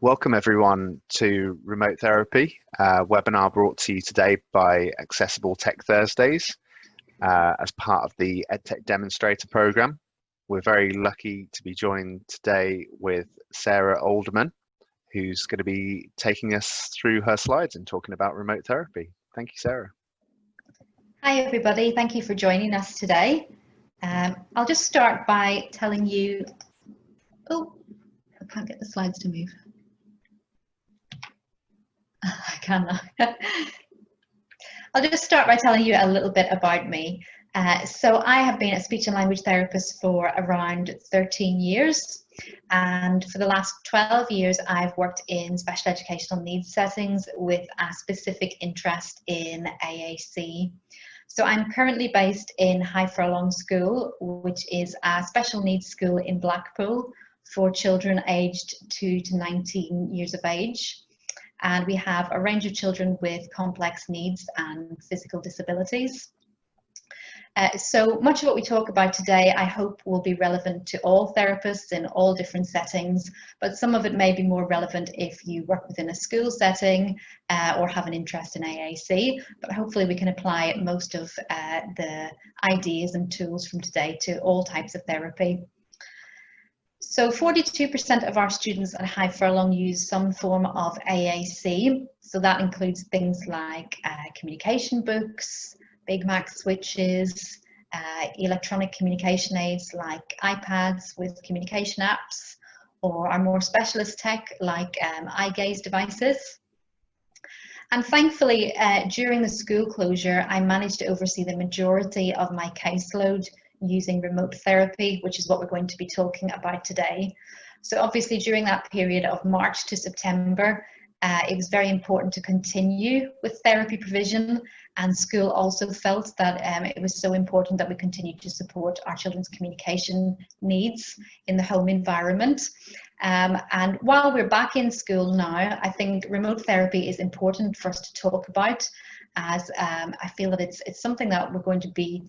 Welcome everyone to Remote Therapy, webinar brought to you today by Accessible Tech Thursdays as part of the EdTech Demonstrator Program. We're very lucky to be joined today with Sarah Alderman, who's going to be taking us through her slides and talking about remote therapy. Thank you, Sarah. Hi everybody, thank you for joining us today. I'll just start by telling you, oh, I can't get the slides to move. I can now. I'll just start by telling you a little bit about me. So I have been a speech and language therapist for around 13 years, and for the last 12 years I've worked in special educational needs settings with a specific interest in AAC. So I'm currently based in High Furlong School, which is a special needs school in Blackpool for children aged 2 to 19 years of age. And we have a range of children with complex needs and physical disabilities. So much of what we talk about today, I hope, will be relevant to all therapists in all different settings, but some of it may be more relevant if you work within a school setting or have an interest in AAC, but hopefully we can apply most of the ideas and tools from today to all types of therapy. So 42% of our students at High Furlong use some form of AAC. So that includes things like communication books, Big Mac switches, electronic communication aids like iPads with communication apps, or our more specialist tech like eye gaze devices. And thankfully, during the school closure, I managed to oversee the majority of my caseload using remote therapy, which is what we're going to be talking about today. So obviously during that period of March to September, it was very important to continue with therapy provision, and school also felt that it was so important that we continue to support our children's communication needs in the home environment. And while we're back in school now, I think remote therapy is important for us to talk about, as I feel that it's something that we're going to be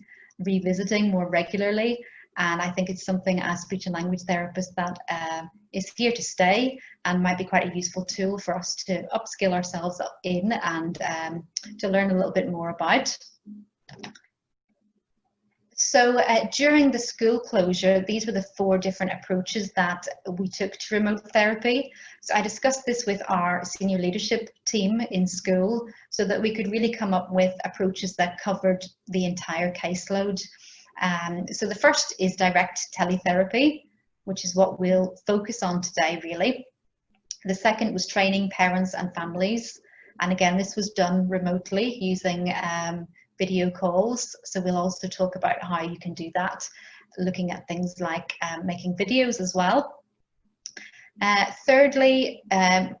revisiting more regularly, and I think it's something as speech and language therapists that is here to stay and might be quite a useful tool for us to upskill ourselves in and to learn a little bit more about. So during the school closure, these were the 4 different approaches that we took to remote therapy. So I discussed this with our senior leadership team in school so that we could really come up with approaches that covered the entire caseload. So the first is direct teletherapy, which is what we'll focus on today really. The second was training parents and families. And again, this was done remotely using video calls. So we'll also talk about how you can do that, looking at things like making videos as well. Thirdly,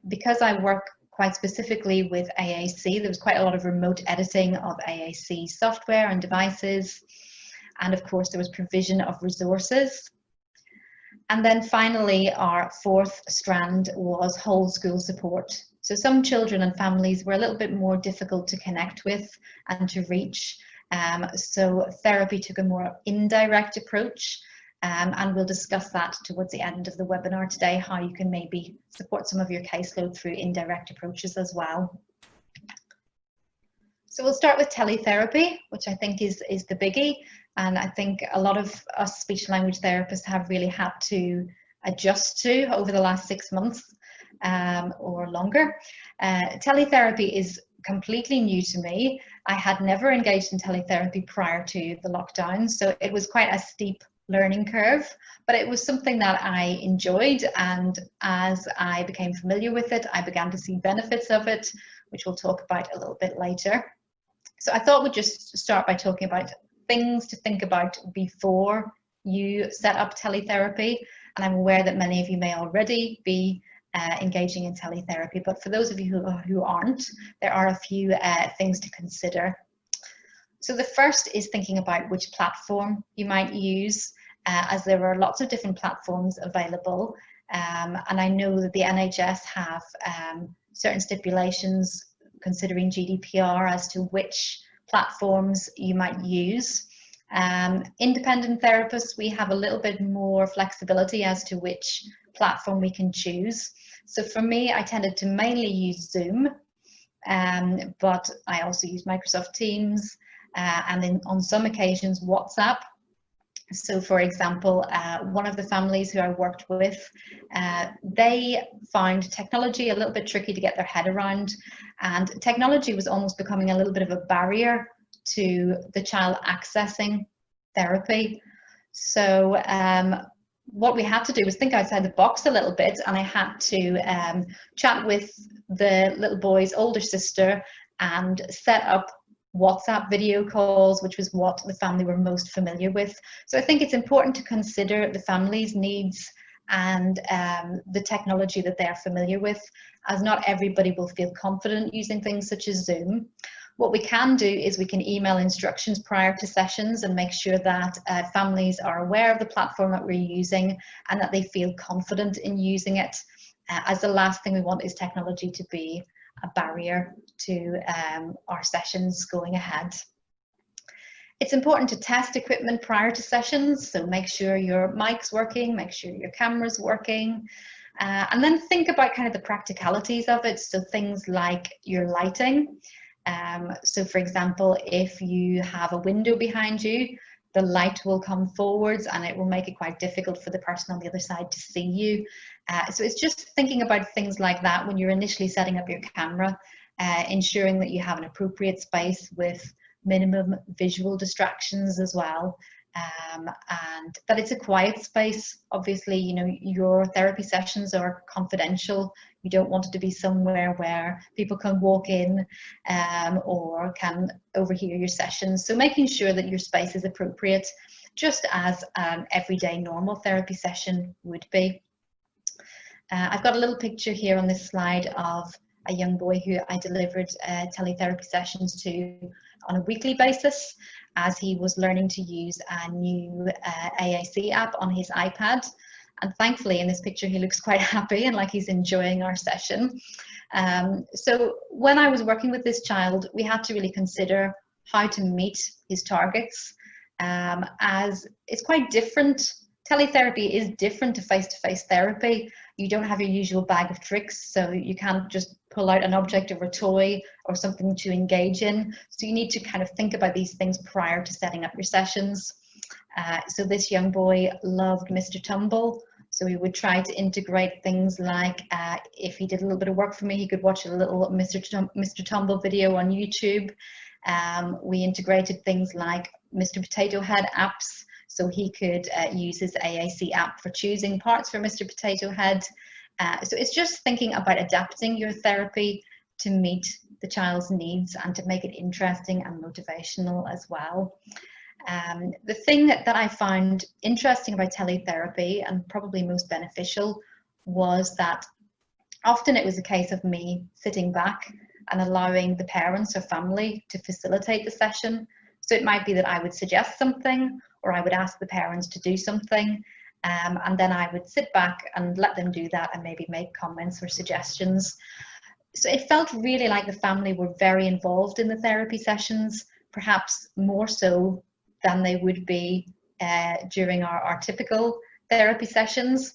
because I work quite specifically with AAC, there was quite a lot of remote editing of AAC software and devices. And of course, there was provision of resources. And then finally, our 4th strand was whole school support. So some children and families were a little bit more difficult to connect with and to reach. So therapy took a more indirect approach, and we'll discuss that towards the end of the webinar today, how you can maybe support some of your caseload through indirect approaches as well. So we'll start with teletherapy, which I think is the biggie. And I think a lot of us speech and language therapists have really had to adjust to over the last 6 months or longer. Teletherapy is completely new to me. I had never engaged in teletherapy prior to the lockdown, so it was quite a steep learning curve, but it was something that I enjoyed, and as I became familiar with it, I began to see benefits of it, which we'll talk about a little bit later. So I thought we'd just start by talking about things to think about before you set up teletherapy, and I'm aware that many of you may already be engaging in teletherapy, but for those of you who aren't, there are a few things to consider. So the first is thinking about which platform you might use, as there are lots of different platforms available, and I know that the NHS have certain stipulations considering GDPR as to which platforms you might use. Independent therapists, we have a little bit more flexibility as to which platform we can choose. So for me, I tended to mainly use Zoom, but I also use Microsoft Teams, and then on some occasions WhatsApp. So for example, one of the families who I worked with, they found technology a little bit tricky to get their head around, and technology was almost becoming a little bit of a barrier to the child accessing therapy. So what we had to do was think outside the box a little bit, and I had to chat with the little boy's older sister and set up WhatsApp video calls, which was what the family were most familiar with. So I think it's important to consider the family's needs and the technology that they're familiar with, as not everybody will feel confident using things such as Zoom. What we can do is we can email instructions prior to sessions and make sure that families are aware of the platform that we're using and that they feel confident in using it, as the last thing we want is technology to be a barrier to our sessions going ahead. It's important to test equipment prior to sessions, so make sure your mic's working, make sure your camera's working, and then think about kind of the practicalities of it, so things like your lighting. So for example, if you have a window behind you, the light will come forwards and it will make it quite difficult for the person on the other side to see you. So it's just thinking about things like that when you're initially setting up your camera, ensuring that you have an appropriate space with minimum visual distractions as well, and that it's a quiet space. Obviously, you know, your therapy sessions are confidential. You don't want it to be somewhere where people can walk in or can overhear your sessions. So making sure that your space is appropriate, just as an everyday normal therapy session would be. I've got a little picture here on this slide of a young boy who I delivered teletherapy sessions to on a weekly basis, as he was learning to use a new AAC app on his iPad. And thankfully in this picture he looks quite happy and like he's enjoying our session. So when I was working with this child, we had to really consider how to meet his targets, as it's quite different. Teletherapy is different to face-to-face therapy. You don't have your usual bag of tricks, so you can't just pull out an object or a toy or something to engage in. So you need to kind of think about these things prior to setting up your sessions. So this young boy loved Mr. Tumble, so we would try to integrate things like if he did a little bit of work for me, he could watch a little Mr. Tumble video on YouTube. We integrated things like Mr. Potato Head apps, so he could use his AAC app for choosing parts for Mr. Potato Head. So it's just thinking about adapting your therapy to meet the child's needs and to make it interesting and motivational as well. The thing that I found interesting about teletherapy, and probably most beneficial, was that often it was a case of me sitting back and allowing the parents or family to facilitate the session. So it might be that I would suggest something, or I would ask the parents to do something, and then I would sit back and let them do that and maybe make comments or suggestions. So it felt really like the family were very involved in the therapy sessions, perhaps more so than they would be during our typical therapy sessions.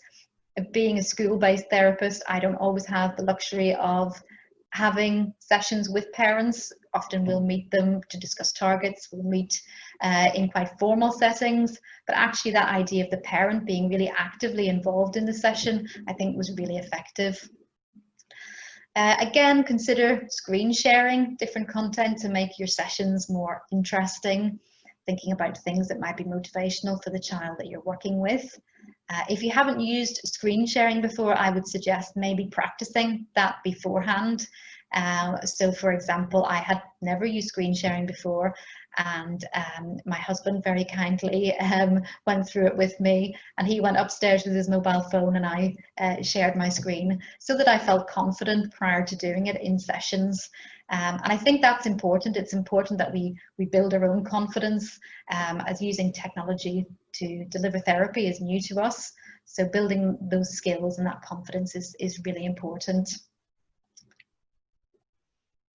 Being a school-based therapist, I don't always have the luxury of having sessions with parents. Often we'll meet them to discuss targets, we'll meet in quite formal settings, but actually that idea of the parent being really actively involved in the session, I think was really effective. Again, consider screen sharing different content to make your sessions more interesting, thinking about things that might be motivational for the child that you're working with. If you haven't used screen sharing before, I would suggest maybe practicing that beforehand. So for example, I had never used screen sharing before, and my husband very kindly went through it with me, and he went upstairs with his mobile phone and I shared my screen so that I felt confident prior to doing it in sessions. And I think that's important. It's important that we build our own confidence, as using technology to deliver therapy is new to us. So building those skills and that confidence is really important.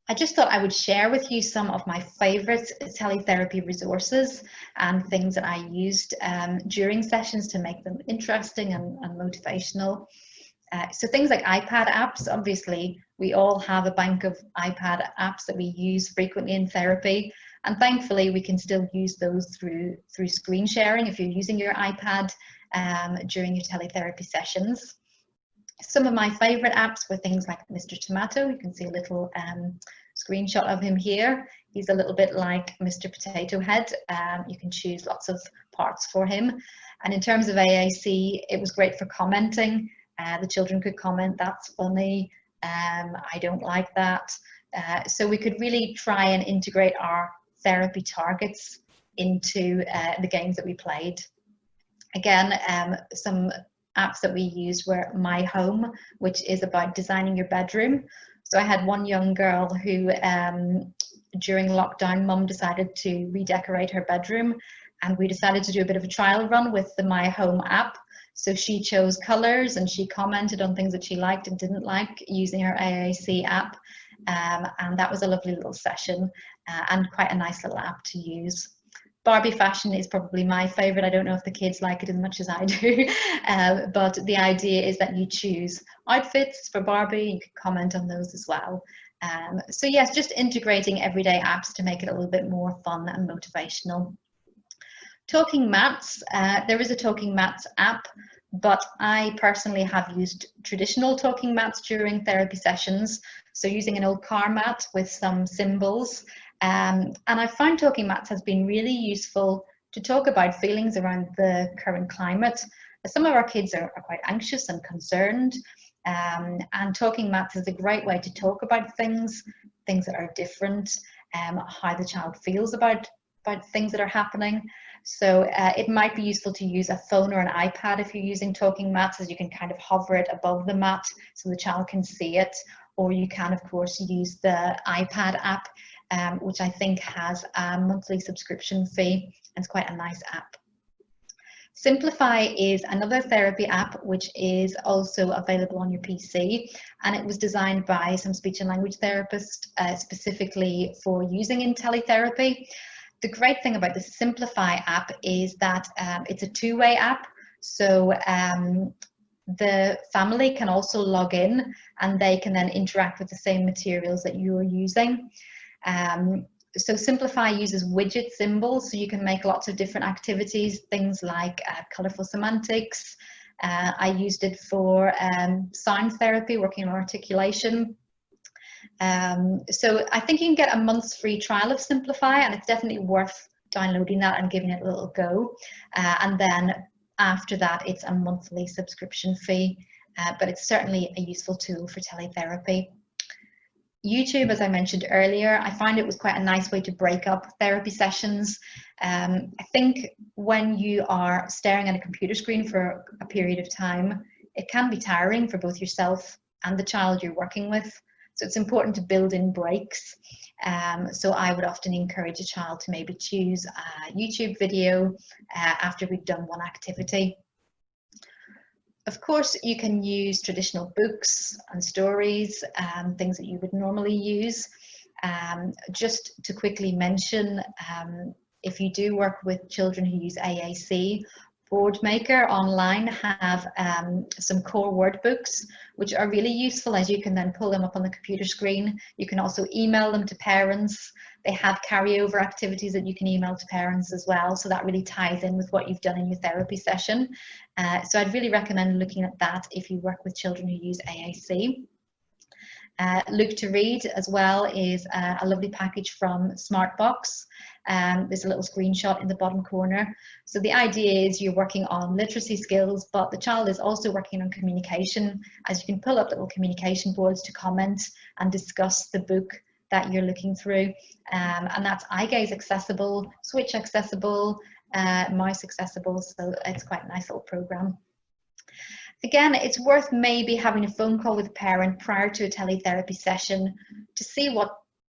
I just thought I would share with you some of my favorite teletherapy resources and things that I used during sessions to make them interesting and motivational. So things like iPad apps, obviously we all have a bank of iPad apps that we use frequently in therapy, and thankfully we can still use those through screen sharing if you're using your iPad during your teletherapy sessions. Some of my favorite apps were things like Mr. Tomato. You can see a little screenshot of him here. He's a little bit like Mr. Potato Head. You can choose lots of parts for him. And in terms of AAC, it was great for commenting. The children could comment, "That's funny, I don't like that." So we could really try and integrate our therapy targets into the games that we played. Again, some apps that we used were My Home, which is about designing your bedroom. So I had one young girl who, during lockdown, mum decided to redecorate her bedroom, and we decided to do a bit of a trial run with the My Home app. So she chose colours and she commented on things that she liked and didn't like using her AAC app, and that was a lovely little session and quite a nice little app to use. Barbie fashion is probably my favourite. I don't know if the kids like it as much as I do, but the idea is that you choose outfits for Barbie. You can comment on those as well. So yes, just integrating everyday apps to make it a little bit more fun and motivational. Talking Mats, there is a Talking Mats app, but I personally have used traditional Talking Mats during therapy sessions. So using an old car mat with some symbols. And I find Talking Mats has been really useful to talk about feelings around the current climate. Some of our kids are quite anxious and concerned, and Talking Mats is a great way to talk about things that are different, how the child feels about things that are happening. So it might be useful to use a phone or an iPad if you're using Talking Mats, as you can kind of hover it above the mat so the child can see it. Or you can, of course, use the iPad app, which I think has a monthly subscription fee, and it's quite a nice app. Simplify is another therapy app which is also available on your PC, and it was designed by some speech and language therapists specifically for using in teletherapy. The great thing about the Simplify app is that it's a two-way app, so the family can also log in and they can then interact with the same materials that you're using. So Simplify uses widget symbols, so you can make lots of different activities, things like colourful semantics. I used it for sound therapy, working on articulation. So I think you can get a month's free trial of Simplify, and it's definitely worth downloading that and giving it a little go. And then after that, it's a monthly subscription fee, but it's certainly a useful tool for teletherapy. YouTube, as I mentioned earlier, I find it was quite a nice way to break up therapy sessions. I think when you are staring at a computer screen for a period of time, it can be tiring for both yourself and the child you're working with. So it's important to build in breaks. So I would often encourage a child to maybe choose a YouTube video after we've done one activity. Of course, you can use traditional books and stories, things that you would normally use. Just to quickly mention, if you do work with children who use AAC, Boardmaker online have some core word books, which are really useful, as you can then pull them up on the computer screen. You can also email them to parents. They have carryover activities that you can email to parents as well, so that really ties in with what you've done in your therapy session. So I'd really recommend looking at that if you work with children who use AAC. Look to Read as well is a lovely package from Smartbox. There's a little screenshot in the bottom corner. So the idea is you're working on literacy skills, but the child is also working on communication, as you can pull up little communication boards to comment and discuss the book that you're looking through. And that's eye gaze accessible, switch accessible, mouse accessible, so it's quite a nice little program. Again, it's worth maybe having a phone call with a parent prior to a teletherapy session to see what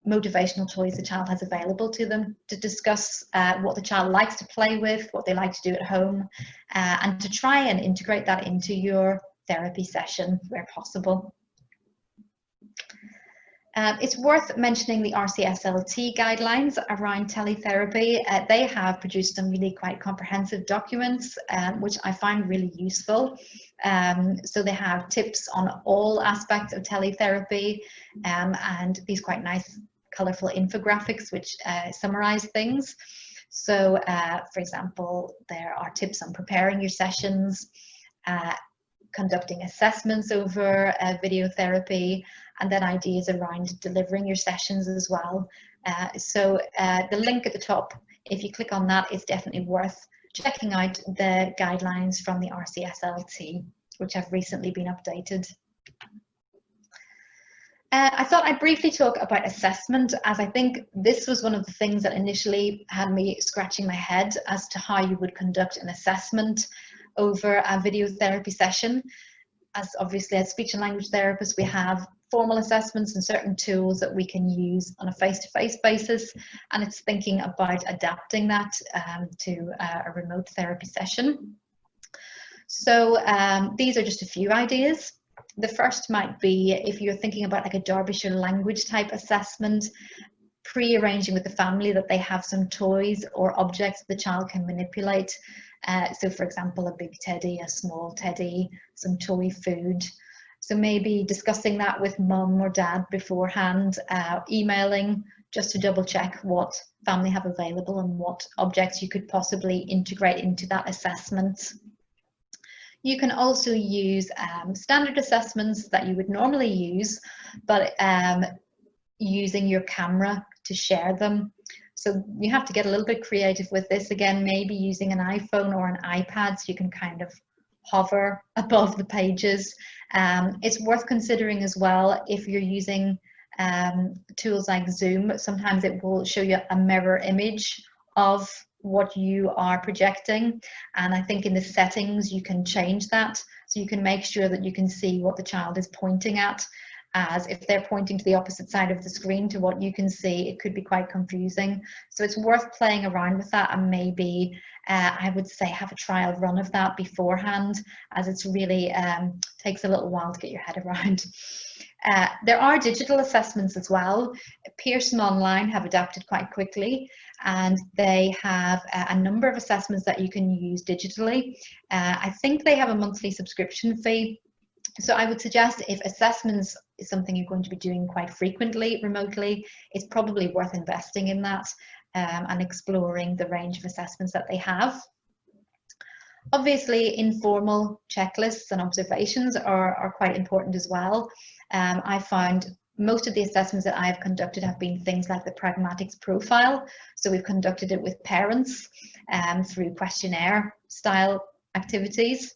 motivational toys the child has available to them, to discuss what the child likes to play with, what they like to do at home, and to try and integrate that into your therapy session where possible. It's worth mentioning the RCSLT guidelines around teletherapy. They have produced some really quite comprehensive documents, which I find really useful. So they have tips on all aspects of teletherapy, and these quite nice colourful infographics which summarize things. So, for example, there are tips on preparing your sessions, conducting assessments over video therapy, and then ideas around delivering your sessions as well. So the link at the top, if you click on that, it's definitely worth checking out the guidelines from the RCSLT, which have recently been updated. I thought I'd briefly talk about assessment, as I think this was one of the things that initially had me scratching my head as to how you would conduct an assessment over a video therapy session. As obviously as speech and language therapists, we have formal assessments and certain tools that we can use on a face-to-face basis, and it's thinking about adapting that to a remote therapy session. So these are just a few ideas. The first might be if you're thinking about like a Derbyshire language type assessment, pre-arranging with the family that they have some toys or objects the child can manipulate. So for example, a big teddy, a small teddy, some toy food. So maybe discussing that with mum or dad beforehand, emailing just to double check what family have available and what objects you could possibly integrate into that assessment. You can also use standard assessments that you would normally use, but using your camera to share them. So you have to get a little bit creative with this. Again, maybe using an iPhone or an iPad so you can kind of hover above the pages. It's worth considering as well if you're using tools like Zoom. Sometimes it will show you a mirror image of what you are projecting, and I think in the settings you can change that so you can make sure that you can see what the child is pointing at, as if they're pointing to the opposite side of the screen to what you can see, it could be quite confusing. So it's worth playing around with that, and maybe I would say have a trial run of that beforehand, as it's really takes a little while to get your head around. There are digital assessments as well. Pearson Online have adapted quite quickly, and they have a number of assessments that you can use digitally. I think they have a monthly subscription fee. So I would suggest if assessments is something you're going to be doing quite frequently remotely, it's probably worth investing in that and exploring the range of assessments that they have. Obviously, informal checklists and observations are quite important as well. I found most of the assessments that I've conducted have been things like the pragmatics profile. So we've conducted it with parents through questionnaire style activities.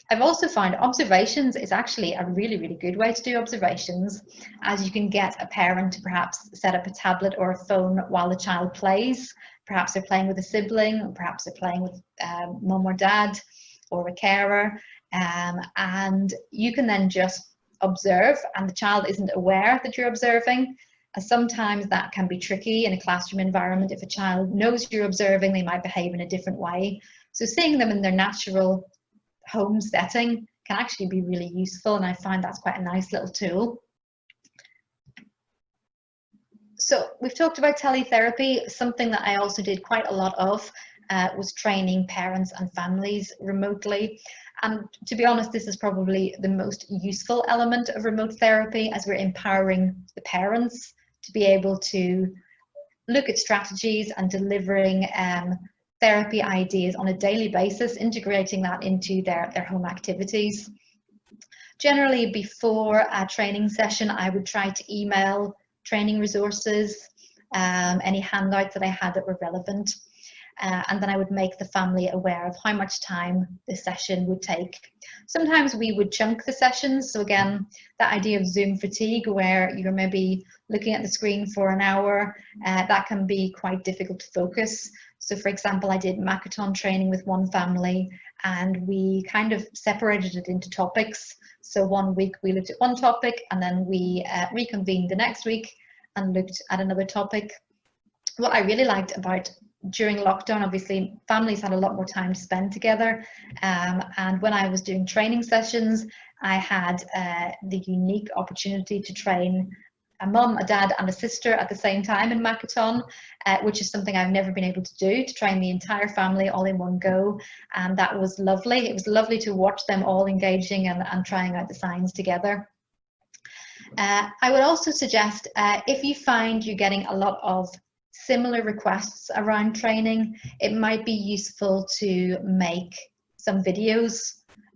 I've also found observations is actually a really, really good way to do observations, as you can get a parent to perhaps set up a tablet or a phone while the child plays. Perhaps they're playing with a sibling, or perhaps they're playing with mum or dad or a carer, and you can then just observe, and the child isn't aware that you're observing. Sometimes that can be tricky in a classroom environment. If a child knows you're observing, they might behave in a different way. So seeing them in their natural home setting can actually be really useful, and I find that's quite a nice little tool. So we've talked about teletherapy. Something that I also did quite a lot of was training parents and families remotely. And to be honest, this is probably the most useful element of remote therapy, as we're empowering the parents to be able to look at strategies and delivering therapy ideas on a daily basis, integrating that into their home activities. Generally, before a training session, I would try to email training resources, any handouts that I had that were relevant, and then I would make the family aware of how much time the session would take. Sometimes we would chunk the sessions, so again, that idea of Zoom fatigue, where you're maybe looking at the screen for an hour, that can be quite difficult to focus. So for example, I did Makaton training with one family, and we kind of separated it into topics. So one week we looked at one topic, and then we reconvened the next week and looked at another topic. What I really liked about during lockdown, obviously families had a lot more time to spend together, and when I was doing training sessions, I had the unique opportunity to train a mum, a dad and a sister at the same time in Makaton, which is something I've never been able to do, to train the entire family all in one go. And that was lovely. It was lovely to watch them all engaging and trying out the signs together. I would also suggest, if you find you're getting a lot of similar requests around training, it might be useful to make some videos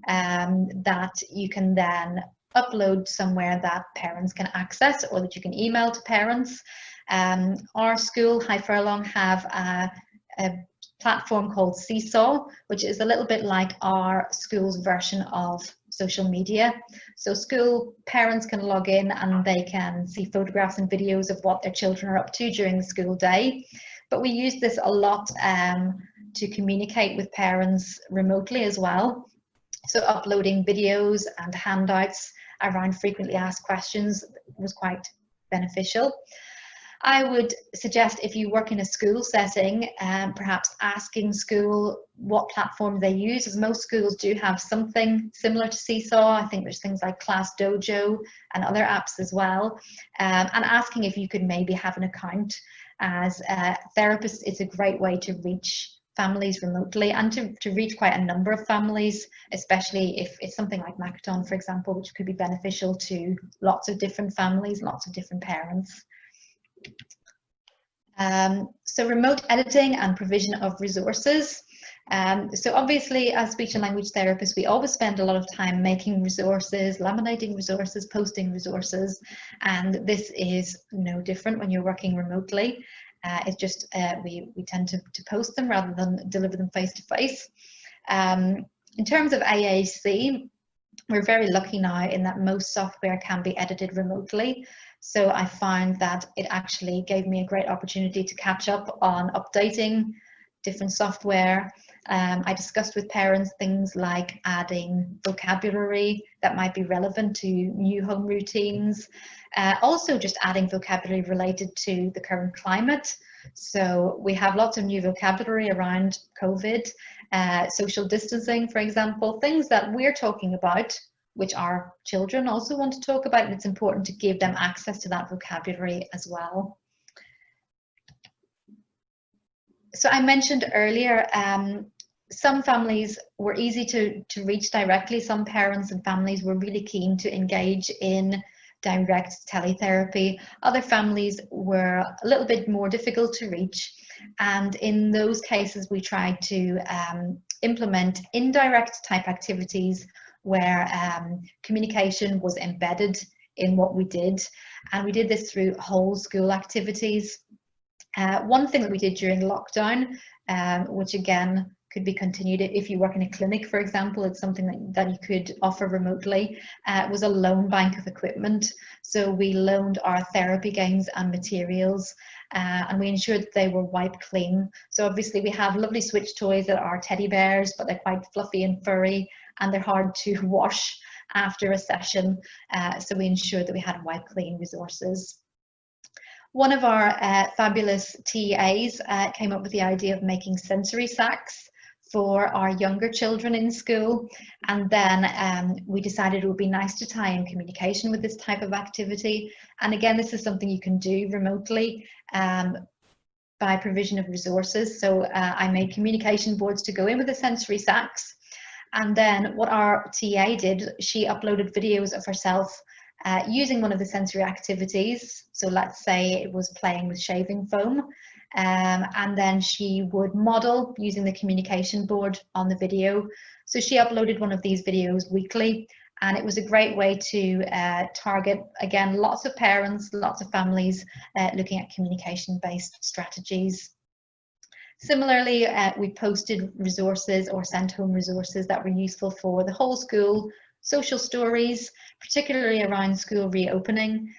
that you can then upload somewhere that parents can access, or that you can email to parents. Our school, High Furlong, have a platform called Seesaw, which is a little bit like our school's version of social media. So school parents can log in and they can see photographs and videos of what their children are up to during the school day. But we use this a lot to communicate with parents remotely as well. So uploading videos and handouts around frequently asked questions was quite beneficial. I would suggest, if you work in a school setting, perhaps asking school what platform they use, as most schools do have something similar to Seesaw. I think there's things like Class Dojo and other apps as well, and asking if you could maybe have an account. As therapists, it's a great way to reach families remotely, and to reach quite a number of families, especially if it's something like Makaton, for example, which could be beneficial to lots of different families, lots of different parents. So remote editing and provision of resources. So obviously, as speech and language therapists, we always spend a lot of time making resources, laminating resources, posting resources, and this is no different when you're working remotely. It's just we tend to post them rather than deliver them face to face. In terms of AAC, we're very lucky now in that most software can be edited remotely. So I found that it actually gave me a great opportunity to catch up on updating different software. I discussed with parents things like adding vocabulary that might be relevant to new home routines. Also just adding vocabulary related to the current climate. So we have lots of new vocabulary around COVID, social distancing, for example, things that we're talking about, which our children also want to talk about, and it's important to give them access to that vocabulary as well. So I mentioned earlier, some families were easy to reach directly. Some parents and families were really keen to engage in direct teletherapy. Other families were a little bit more difficult to reach. And in those cases, we tried to implement indirect type activities where communication was embedded in what we did. And we did this through whole school activities. One thing that we did during lockdown, which again could be continued if you work in a clinic, for example, it's something that you could offer remotely, was a loan bank of equipment. So we loaned our therapy games and materials, and we ensured that they were wiped clean. So obviously we have lovely Switch toys that are teddy bears, but they're quite fluffy and furry, and they're hard to wash after a session. So we ensured that we had wiped clean resources. One of our fabulous TAs came up with the idea of making sensory sacks for our younger children in school, and then we decided it would be nice to tie in communication with this type of activity. And again, this is something you can do remotely by provision of resources. So I made communication boards to go in with the sensory sacks, and then what our TA did, she uploaded videos of herself using one of the sensory activities. So let's say it was playing with shaving foam, and then she would model using the communication board on the video. So she uploaded one of these videos weekly, and it was a great way to target, again, lots of parents, lots of families looking at communication-based strategies. Similarly, we posted resources or sent home resources that were useful for the whole school, social stories, particularly around school reopening.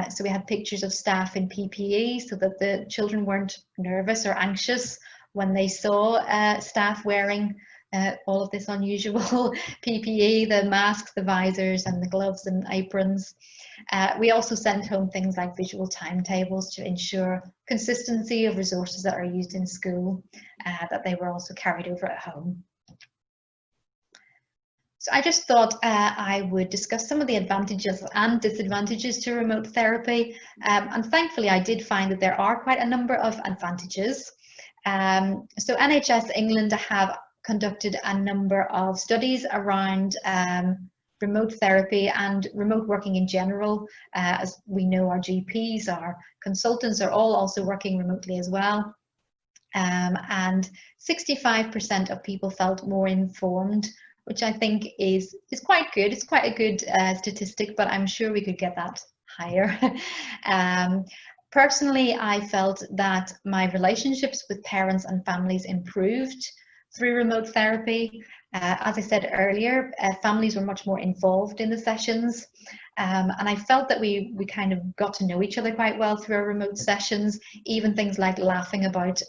So we had pictures of staff in PPE so that the children weren't nervous or anxious when they saw staff wearing all of this unusual PPE, the masks, the visors and the gloves and aprons. We also sent home things like visual timetables to ensure consistency of resources that are used in school, that they were also carried over at home. So I just thought I would discuss some of the advantages and disadvantages to remote therapy. And thankfully, I did find that there are quite a number of advantages. So NHS England have conducted a number of studies around remote therapy and remote working in general. As we know, our GPs, our consultants are all also working remotely as well. And 65% of people felt more informed, which I think is quite good. It's quite a good statistic, but I'm sure we could get that higher. Personally, I felt that my relationships with parents and families improved through remote therapy. As I said earlier, families were much more involved in the sessions, and I felt that we kind of got to know each other quite well through our remote sessions, even things like laughing about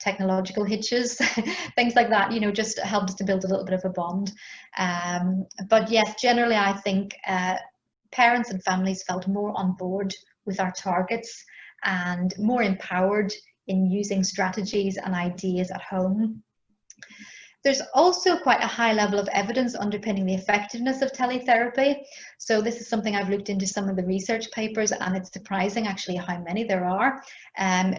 technological hitches, things like that, you know, just helped us to build a little bit of a bond. But yes, generally I think parents and families felt more on board with our targets and more empowered in using strategies and ideas at home. There's also quite a high level of evidence underpinning the effectiveness of teletherapy. So this is something I've looked into some of the research papers, and it's surprising actually how many there are.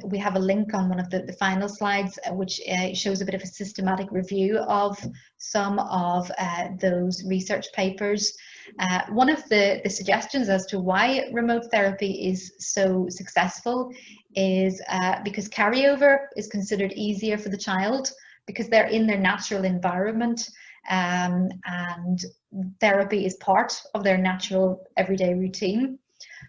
We have a link on one of the final slides, which shows a bit of a systematic review of some of those research papers. One of the suggestions as to why remote therapy is so successful is because carryover is considered easier for the child, because they're in their natural environment, and therapy is part of their natural everyday routine.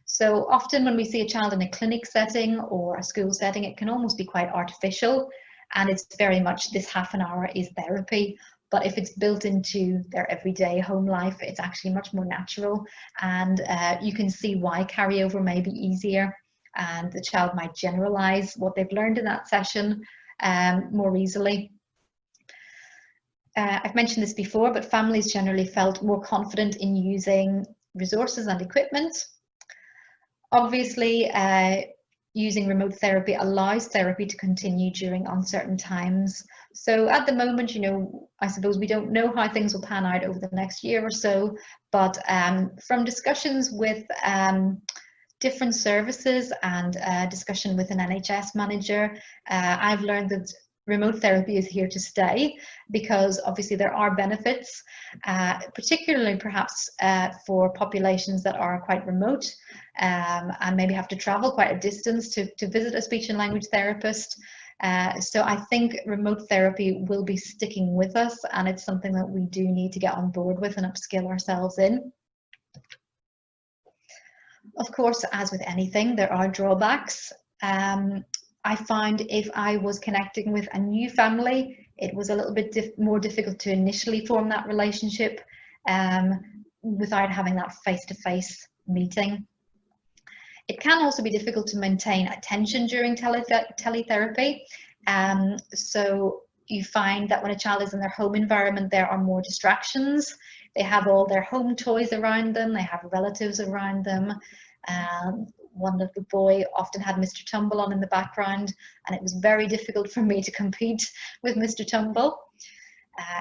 So often when we see a child in a clinic setting or a school setting, it can almost be quite artificial, and it's very much this half an hour is therapy. But if it's built into their everyday home life, it's actually much more natural, and you can see why carryover may be easier, and the child might generalize what they've learned in that session more easily. I've mentioned this before, but families generally felt more confident in using resources and equipment. Obviously, using remote therapy allows therapy to continue during uncertain times. So at the moment, you know, I suppose we don't know how things will pan out over the next year or so, but from discussions with different services and discussion with an NHS manager, I've learned that remote therapy is here to stay, because obviously there are benefits, particularly perhaps for populations that are quite remote and maybe have to travel quite a distance to visit a speech and language therapist. So I think remote therapy will be sticking with us, and it's something that we do need to get on board with and upskill ourselves in. Of course, as with anything, there are drawbacks. I find if I was connecting with a new family, it was a little bit more difficult to initially form that relationship without having that face-to-face meeting. It can also be difficult to maintain attention during teletherapy. So you find that when a child is in their home environment, there are more distractions. They have all their home toys around them, they have relatives around them. One little boy often had Mr. Tumble on in the background, and it was very difficult for me to compete with Mr. Tumble.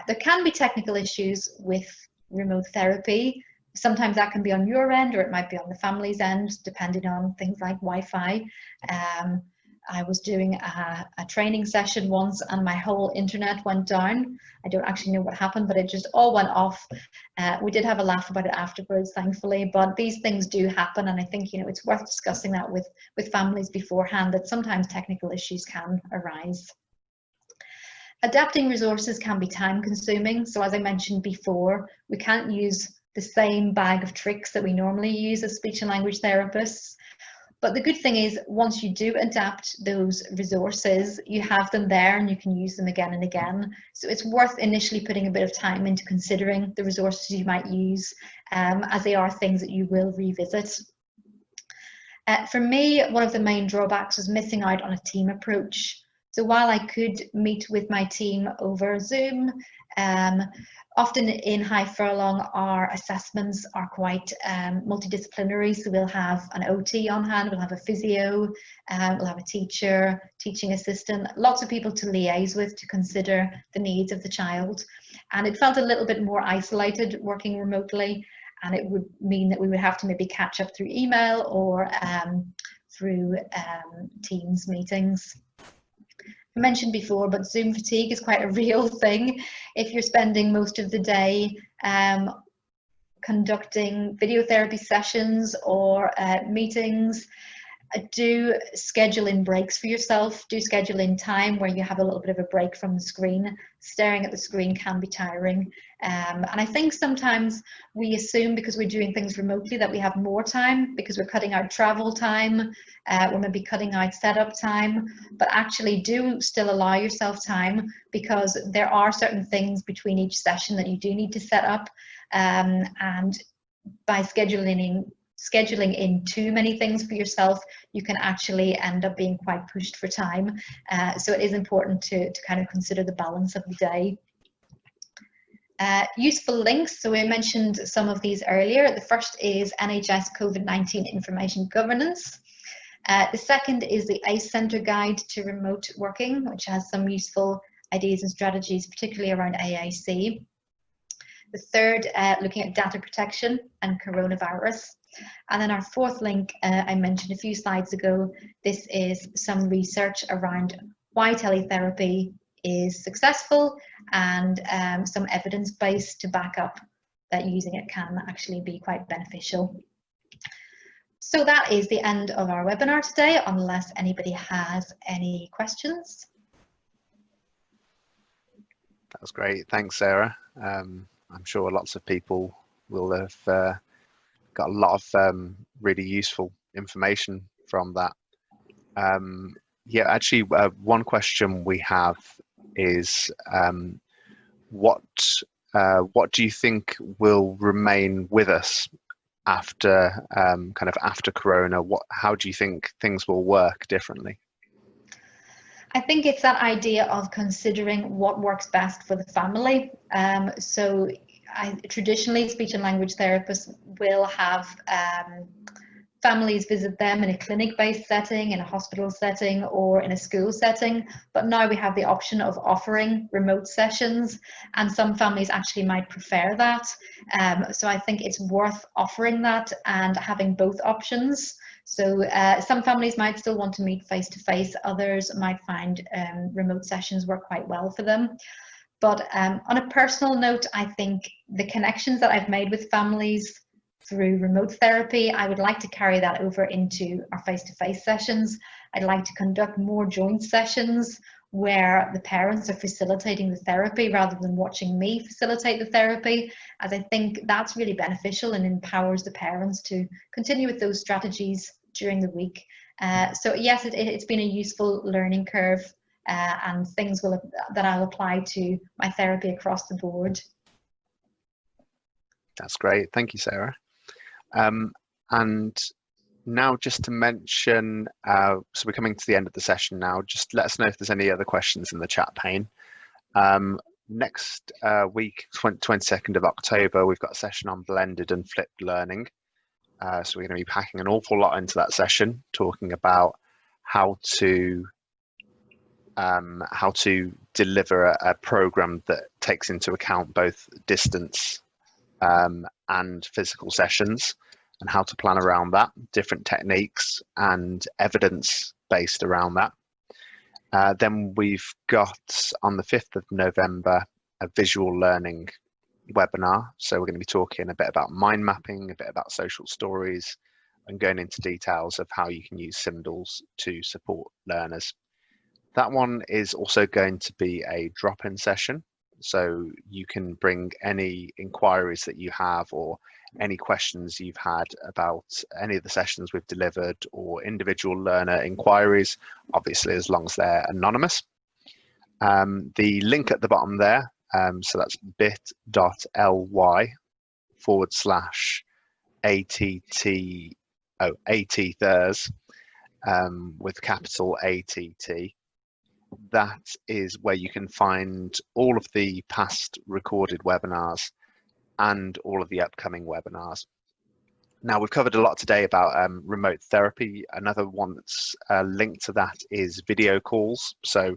There can be technical issues with remote therapy. Sometimes that can be on your end, or it might be on the family's end, depending on things like Wi-Fi. I was doing a training session once, and my whole internet went down. I don't actually know what happened, but it just all went off. We did have a laugh about it afterwards, thankfully, but these things do happen, and I think, you know, it's worth discussing that with families beforehand, that sometimes technical issues can arise. Adapting resources can be time consuming. So as I mentioned before, we can't use the same bag of tricks that we normally use as speech and language therapists. But the good thing is, once you do adapt those resources, you have them there and you can use them again and again. So it's worth initially putting a bit of time into considering the resources you might use, as they are things that you will revisit. For me, one of the main drawbacks was missing out on a team approach. So while I could meet with my team over Zoom, often in high furlong, our assessments are quite multidisciplinary. So we'll have an OT on hand, we'll have a physio, we'll have a teacher, teaching assistant, lots of people to liaise with to consider the needs of the child. and it felt a little bit more isolated working remotely, and it would mean that we would have to maybe catch up through email or through Teams meetings. I mentioned before, but Zoom fatigue is quite a real thing. If you're spending most of the day conducting video therapy sessions or meetings, do schedule in breaks for yourself. Do schedule in time where you have a little bit of a break from the screen. Staring at the screen can be tiring. And I think sometimes we assume because we're doing things remotely that we have more time because we're cutting out travel time, we're maybe cutting out setup time, but actually do still allow yourself time, because there are certain things between each session that you do need to set up, and by scheduling in too many things for yourself, you can actually end up being quite pushed for time. So it is important to kind of consider the balance of the day. Useful links, so we mentioned some of these earlier. The first is NHS COVID-19 Information Governance. The second is the ACE Centre Guide to Remote Working, which has some useful ideas and strategies, particularly around AAC. The third, looking at data protection and coronavirus. And then our fourth link, I mentioned a few slides ago, this is some research around why teletherapy is successful, and some evidence base to back up that using it can actually be quite beneficial. So that is the end of our webinar today, unless anybody has any questions. That was great. Thanks, Sarah. I'm sure lots of people will have got a lot of really useful information from that. Yeah, actually, one question we have is what do you think will remain with us after kind of after Corona? How do you think things will work differently? I think it's that idea of considering what works best for the family. So traditionally, speech and language therapists will have families visit them in a clinic-based setting, in a hospital setting, or in a school setting. But now we have the option of offering remote sessions, and some families actually might prefer that. So I think it's worth offering that and having both options. So some families might still want to meet face-to-face, others might find remote sessions work quite well for them. But on a personal note, I think the connections that I've made with families through remote therapy, I would like to carry that over into our face-to-face sessions. I'd like to conduct more joint sessions where the parents are facilitating the therapy rather than watching me facilitate the therapy, as I think that's really beneficial and empowers the parents to continue with those strategies during the week. So yes, it's been a useful learning curve, and things that I'll apply to my therapy across the board. That's great. Thank you, Sarah. And now just to mention, so we're coming to the end of the session now, just let us know if there's any other questions in the chat pane. Next week, 22nd of October, we've got a session on blended and flipped learning. So we're going to be packing an awful lot into that session, talking about how to deliver a program that takes into account both distance and physical sessions, and how to plan around that, different techniques and evidence based around that. Then we've got on the 5th of November a visual learning webinar. So we're going to be talking a bit about mind mapping, a bit about social stories, and going into details of how you can use symbols to support learners. That one is also going to be a drop-in session. So you can bring any inquiries that you have or any questions you've had about any of the sessions we've delivered, or individual learner inquiries, obviously as long as they're anonymous. The link at the bottom there, so that's bit.ly/ATThurs with capital ATT. That is where you can find all of the past recorded webinars and all of the upcoming webinars. Now, we've covered a lot today about remote therapy. Another one that's linked to that is video calls. So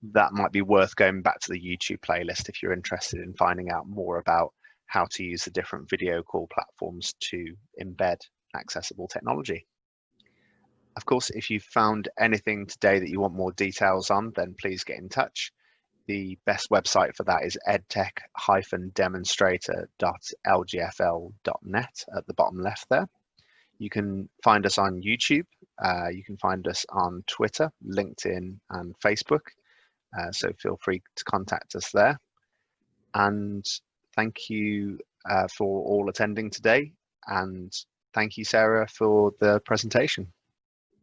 that might be worth going back to the YouTube playlist if you're interested in finding out more about how to use the different video call platforms to embed accessible technology. Of course, if you found anything today that you want more details on, then please get in touch. The best website for that is edtech-demonstrator.lgfl.net at the bottom left there. You can find us on YouTube. You can find us on Twitter, LinkedIn, and Facebook. So feel free to contact us there. And thank you for all attending today. And thank you, Sarah, for the presentation.